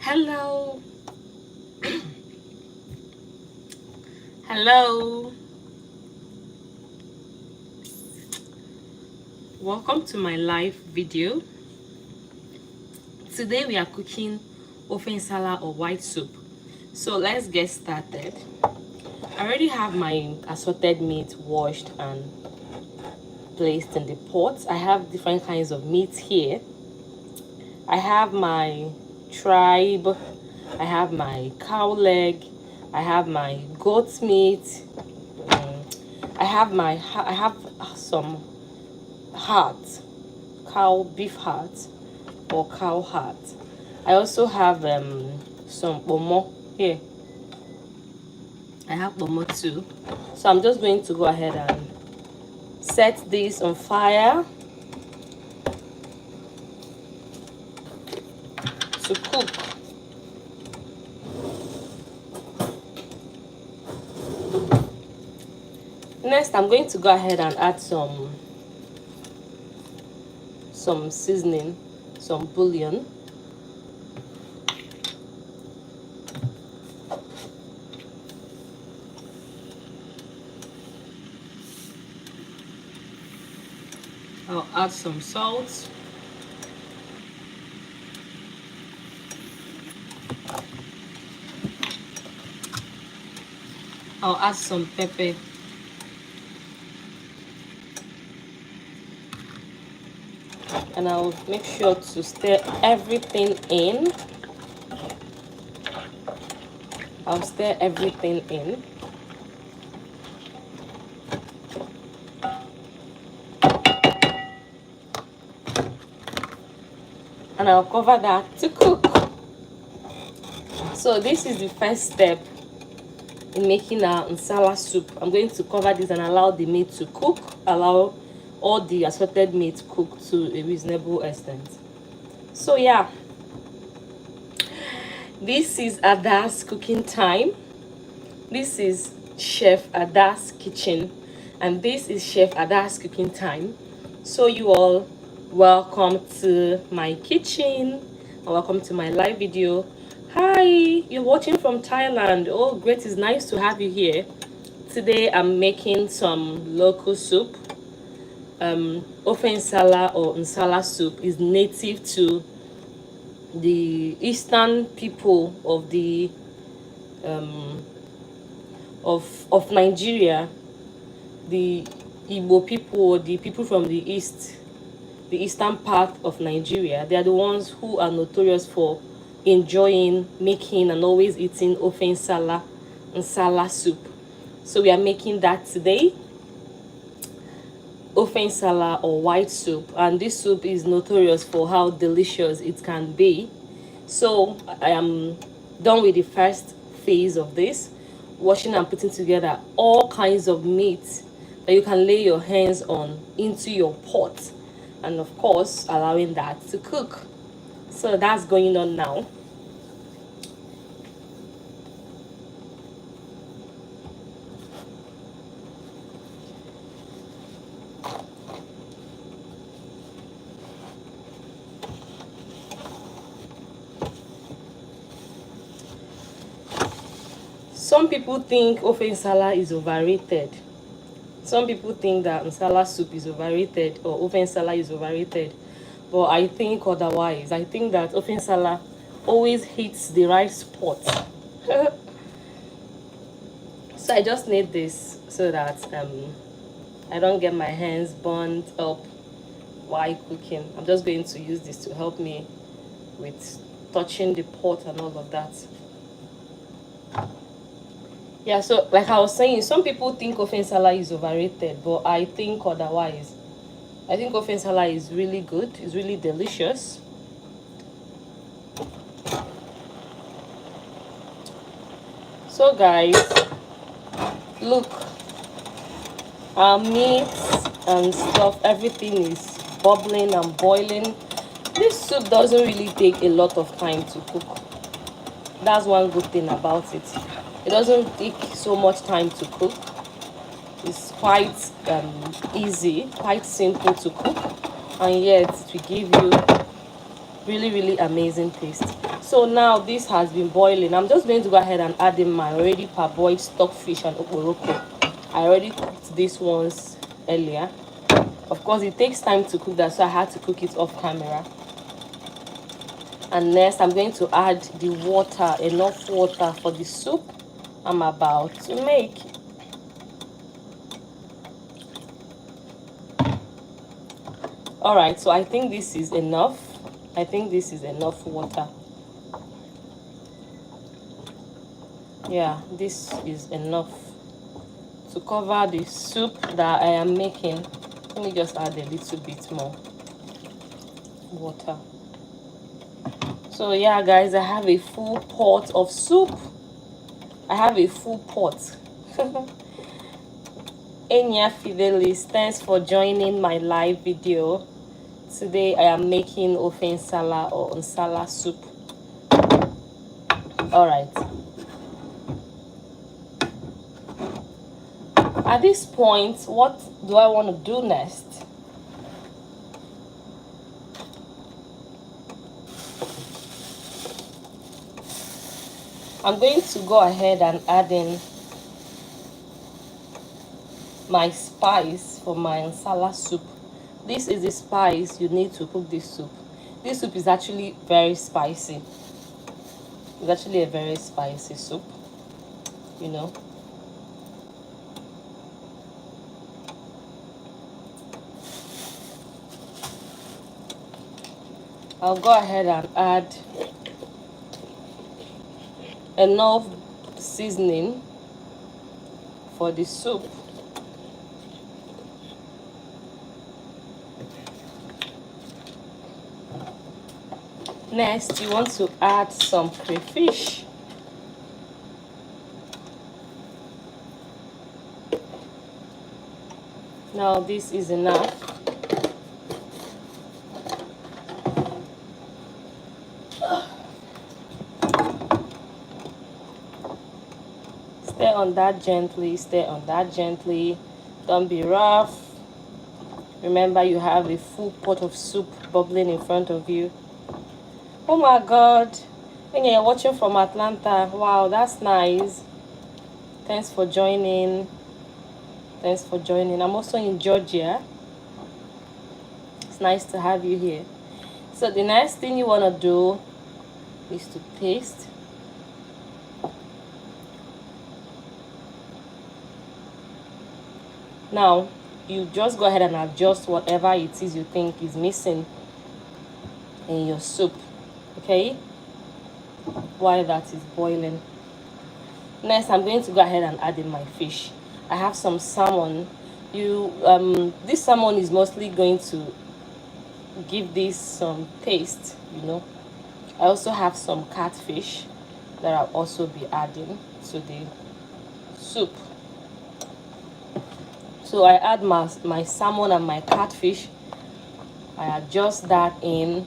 Hello, hello. Welcome to my live video. Today we are cooking ofe nsala or white soup. So let's get started. I already have my assorted meat washed and placed in the pot. I have different kinds of meat here. I have my tribe, I have my cow leg, I have my goat meat, I have some heart, beef heart or cow heart. I also have some bomo here. I have bomo too. So I'm just going to go ahead and set this on fire to cook. Next, I'm going to go ahead and add some seasoning, some bouillon. I'll add some salt. I'll add some pepper. And I'll make sure to stir everything in. I'll stir everything in. And I'll cover that to cook. So this is the first step in making our nsala soup. I'm going to cover this and allow the meat to cook, allow all the assorted meat cook to a reasonable extent. So yeah, this is Ada's cooking time. This is Chef Ada's kitchen, and this is Chef Ada's cooking time. So you all, welcome to my kitchen and welcome to my live video. Hi, you're watching from Thailand. Oh great, it's nice to have you here. Today I'm making some local soup. Ofe nsala or nsala soup is native to the eastern people of the of Nigeria. The Igbo people, or the people from the east, the eastern part of Nigeria, they are the ones who are notorious for enjoying making and always eating ofe nsala soup. So we are making that today, ofe nsala or white soup, and this soup is notorious for how delicious it can be. So I am done with the first phase of this, washing and putting together all kinds of meat that you can lay your hands on into your pot, and of course allowing that to cook. So that's going on now. Some people think ofe nsala is overrated. Some people think that nsala soup is overrated or ofe nsala is overrated. But I think otherwise. I think that ofe nsala always hits the right spot. So I just need this so that I don't get my hands burned up while cooking. I'm just going to use this to help me with touching the pot and all of that. Yeah, so like I was saying, some people think ofe nsala is overrated, but I think otherwise. I think ofe nsala is really good. It's really delicious. So guys, look, our meat and stuff, everything is bubbling and boiling. This soup doesn't really take a lot of time to cook. That's one good thing about it. It doesn't take so much time to cook. It's quite easy, quite simple to cook, and yet it will give you Really amazing taste. So now this has been boiling. I'm just going to go ahead and add in my already parboiled stockfish and okporoko. I already cooked these ones earlier. Of course, it takes time to cook that, so I had to cook it off camera. And next, I'm going to add the water, enough water for the soup I'm about to make. All right, so I think this is enough. I think this is enough water. Yeah, this is enough to cover the soup that I am making. Let me just add a little bit more water. So yeah, guys, I have a full pot of soup. I have a full pot. Enya Fidelis, thanks for joining my live video. Today I am making ofe nsala or nsala soup. All right. At this point, what do I want to do next? I'm going to go ahead and add in my spice for my nsala soup. This is the spice you need to cook this soup. This soup is actually very spicy. It's actually a very spicy soup, you know. I'll go ahead and add enough seasoning for the soup. Next, you want to add some crayfish. Now this is enough. Stay on that gently, stay on that gently. Don't be rough. Remember, you have a full pot of soup bubbling in front of you. Oh my god, when you're watching from Atlanta, wow, that's nice. Thanks for joining. Thanks for joining. I'm also in Georgia. It's nice to have you here. So the next thing you want to do is to taste. Now you just go ahead and adjust whatever it is you think is missing in your soup, okay, while that is boiling. Next, I'm going to go ahead and add in my fish. I have some salmon. This salmon is mostly going to give this some taste, you know. I also have some catfish that I'll also be adding to the soup. So I add my salmon and my catfish. I adjust that in.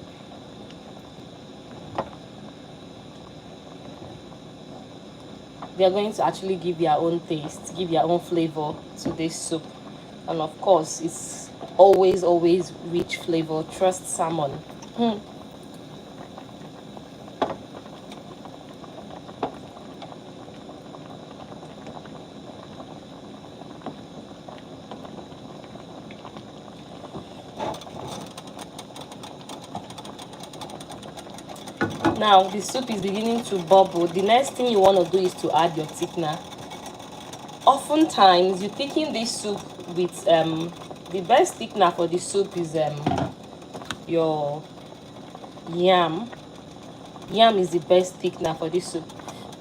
They're going to actually give their own taste, give their own flavor to this soup. And of course, it's always rich flavor. Trust salmon. Now the soup is beginning to bubble. The next thing you want to do is to add your thickener. Oftentimes you thicken this soup with the best thickener for the soup is your yam. Yam is the best thickener for this soup,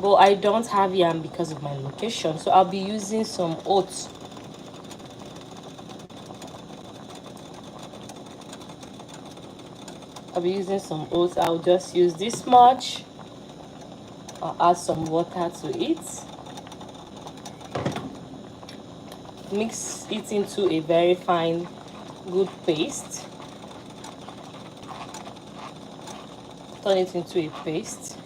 but I don't have yam because of my location, so I'll be using some oats. I'll just use this much. I'll add some water to it. Mix it into a very fine, good paste. Turn it into a paste.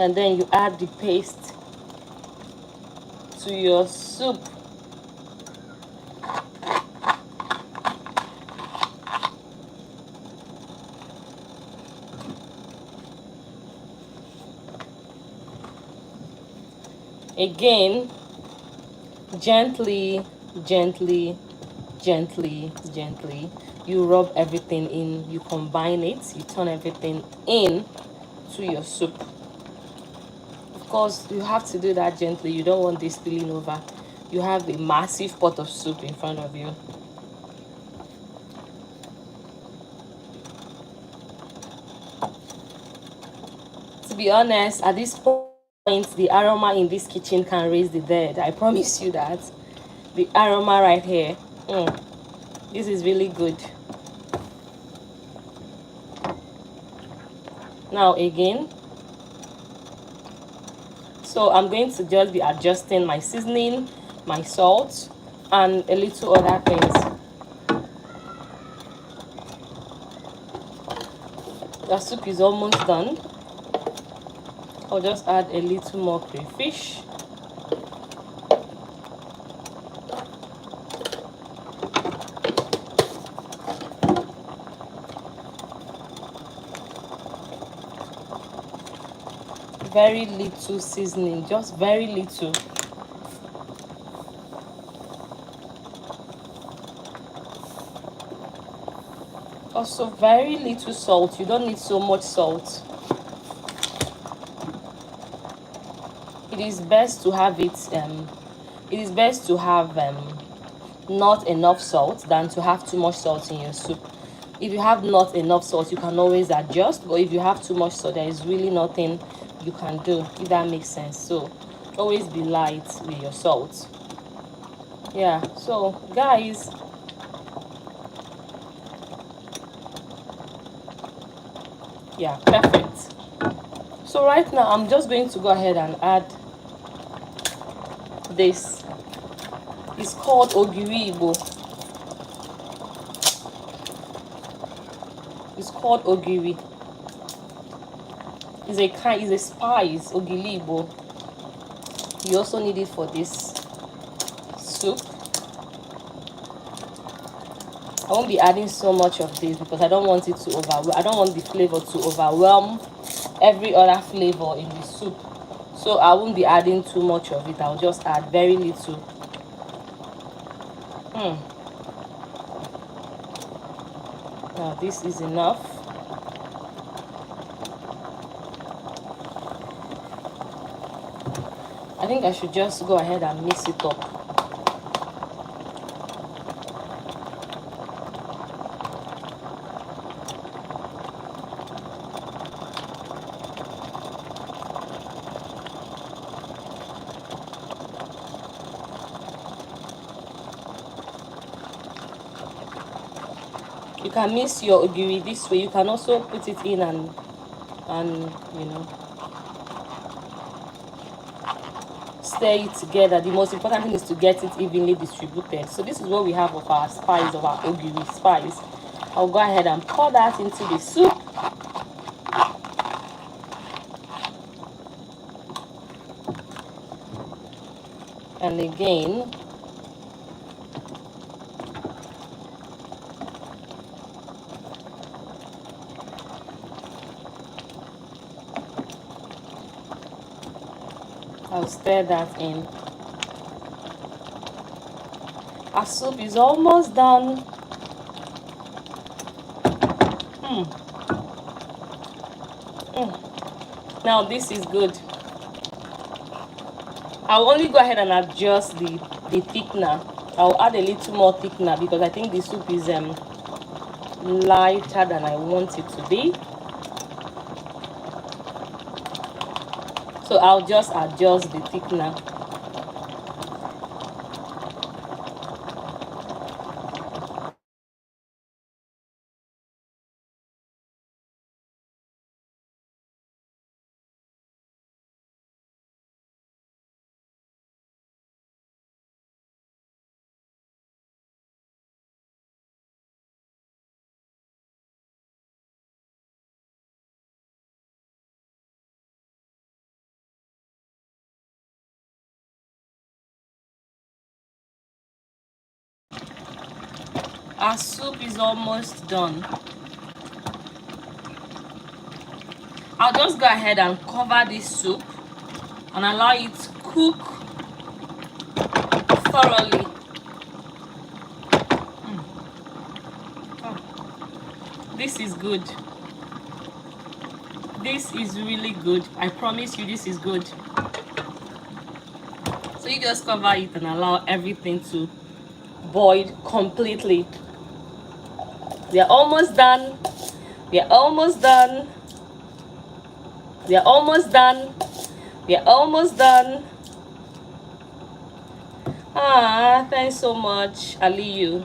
and then you add the paste to your soup. Again, gently, gently, gently, gently. You rub everything in, you combine it, you turn everything in to your soup. Of course, you have to do that gently. You don't want this spilling over. You have a massive pot of soup in front of you. To be honest, at this point, the aroma in this kitchen can raise the dead. I promise you that. The aroma right here. This is really good. Now again, so I'm going to just be adjusting my seasoning, my salt, and a little other things. The soup is almost done. I'll just add a little more crayfish. Very little seasoning, just very little. Also very little salt. You don't need so much salt. It is best to have not enough salt than to have too much salt in your soup. If you have not enough salt, you can always adjust, but if you have too much salt, there is really nothing you can do, if that makes sense. So always be light with your salt. Yeah, so guys, yeah, perfect. So right now I'm just going to go ahead and add this. It's called ogiri igbo. It's called ogiri. It's a spice, ogiri igbo. You also need it for this soup. I won't be adding so much of this because I don't want the flavor to overwhelm every other flavor in the soup. So I won't be adding too much of it. I'll just add very little. Now this is enough. I think I should just go ahead and mix it up. You can mix your ogiri this way. You can also put it in and you know, stir it together. The most important thing is to get it evenly distributed. So this is what we have of our spice, of our ogiri spice. I'll go ahead and pour that into the soup. And again, I'll stir that in. Our soup is almost done. Now this is good. I'll only go ahead and adjust the thickener. I'll add a little more thickener because I think the soup is lighter than I want it to be. So I'll just adjust the thickener. Our soup is almost done. I'll just go ahead and cover this soup and allow it to cook thoroughly. Oh, this is good. This is really good. I promise you, this is good. So you just cover it and allow everything to boil completely. We are almost done. We are almost done. We are almost done. We are almost done. Ah, thanks so much, Aliyu.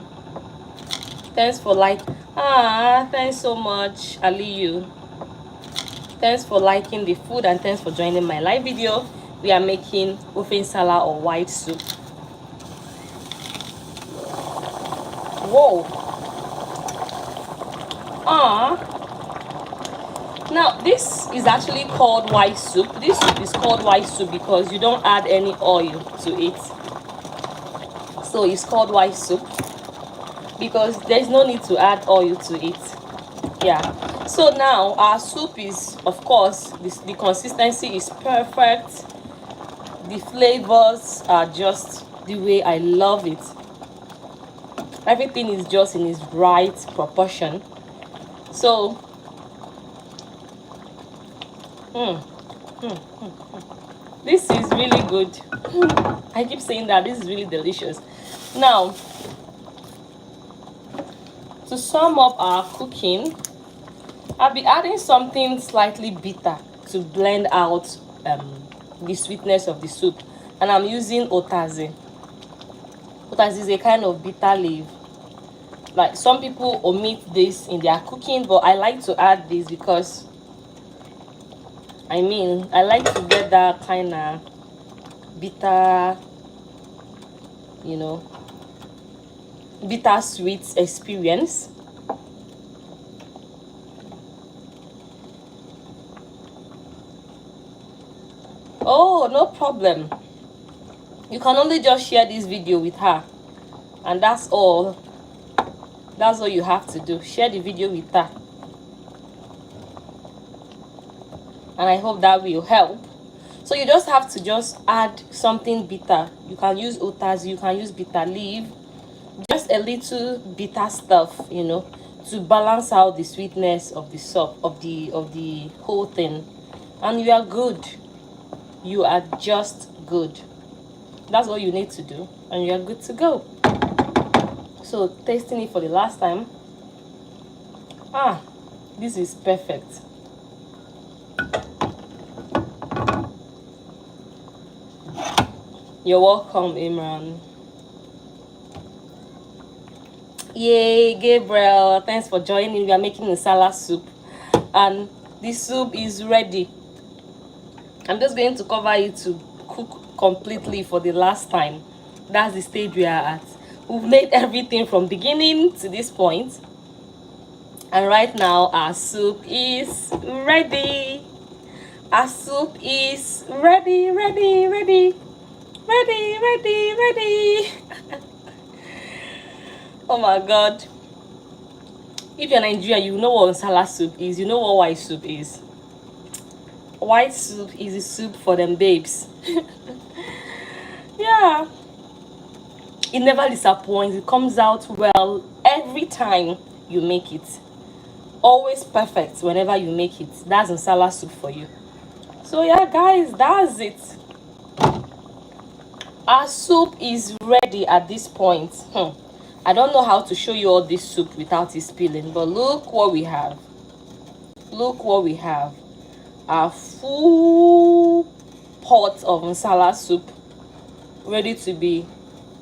Thanks for thanks so much, Aliyu. Thanks for liking the food and thanks for joining my live video. We are making ofe nsala or white soup. Whoa. Now this is actually called white soup. This soup is called white soup because you don't add any oil to it. So it's called white soup because there's no need to add oil to it. Yeah. So now our soup is, of course, the consistency is perfect. The flavors are just the way I love it. Everything is just in its right proportion. So this is really good. I keep saying that this is really delicious. Now, to sum up our cooking, I'll be adding something slightly bitter to blend out the sweetness of the soup, and I'm using otazi. Otazi is a kind of bitter leaf. Like, some people omit this in their cooking, but I like to add this because I like to get that kind of bitter, bitter sweet experience. Oh, no problem. You can only just share this video with her, and that's all you have to do. Share the video with her, and I hope that will help. So you just have to add something bitter. You can use otazi, you can use bitter leaf, just a little bitter stuff, to balance out the sweetness of the soup, of the whole thing, and you are good. You are just good. That's all you need to do, and you are good to go. So tasting it for the last time. This is perfect. You're welcome, Imran. Yay, Gabriel, thanks for joining. We are making nsala soup, and the soup is ready. I'm just going to cover it to cook completely for the last time. That's the stage we are at. We've made everything from beginning to this point, and right now our soup is ready. Our soup is ready. Oh my god. If you're Nigerian, you know what nsala soup is. You know what white soup is. White soup is a soup for them babes. Yeah. It never disappoints. It comes out well every time you make it. Always perfect whenever you make it. That's nsala soup for you. So yeah, guys, that's it. Our soup is ready at this point. I don't know how to show you all this soup without it spilling, but look what we have. Look what we have. A full pot of nsala soup ready to be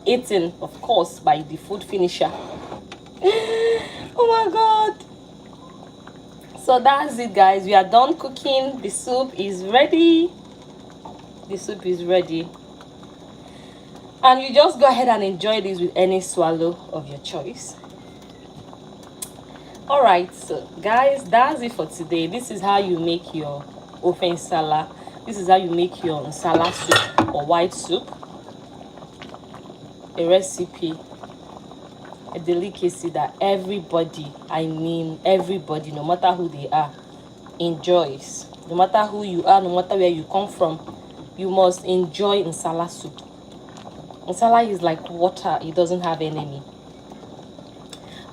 eaten, of course, by the food finisher. Oh my god. So that's it, guys. We are done cooking. The soup is ready. The soup is ready. And you just go ahead and enjoy this with any swallow of your choice. Alright, so guys, that's it for today. This is how you make your ofe nsala. This is how you make your nsala soup or white soup. A recipe a delicacy that everybody, I mean everybody, no matter who they are, enjoys. No matter who you are, no matter where you come from, you must enjoy nsala soup. Nsala is like water, it doesn't have enemy.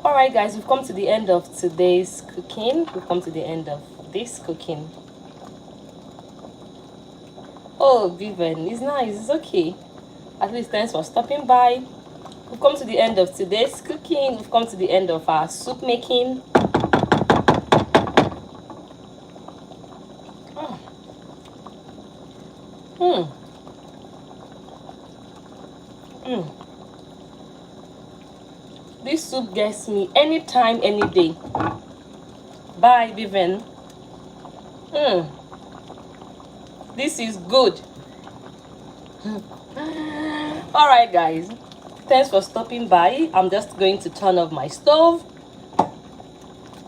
Alright guys, we've come to the end of today's cooking. We've come to the end of this cooking. Oh, Vivian, it's nice, it's okay. At least thanks for stopping by. We've come to the end of today's cooking. We've come to the end of our soup making. This soup gets me anytime, any day. Bye, Vivian. This is good. All right, guys. Thanks for stopping by. I'm just going to turn off my stove,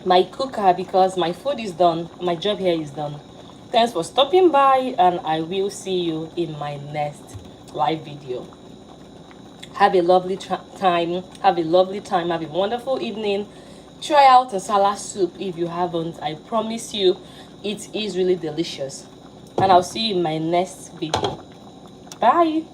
my cooker, because my food is done. My job here is done. Thanks for stopping by, and I will see you in my next live video. Have a lovely time. Have a lovely time. Have a wonderful evening. Try out nsala soup if you haven't. I promise you, it is really delicious. And I'll see you in my next video. Bye.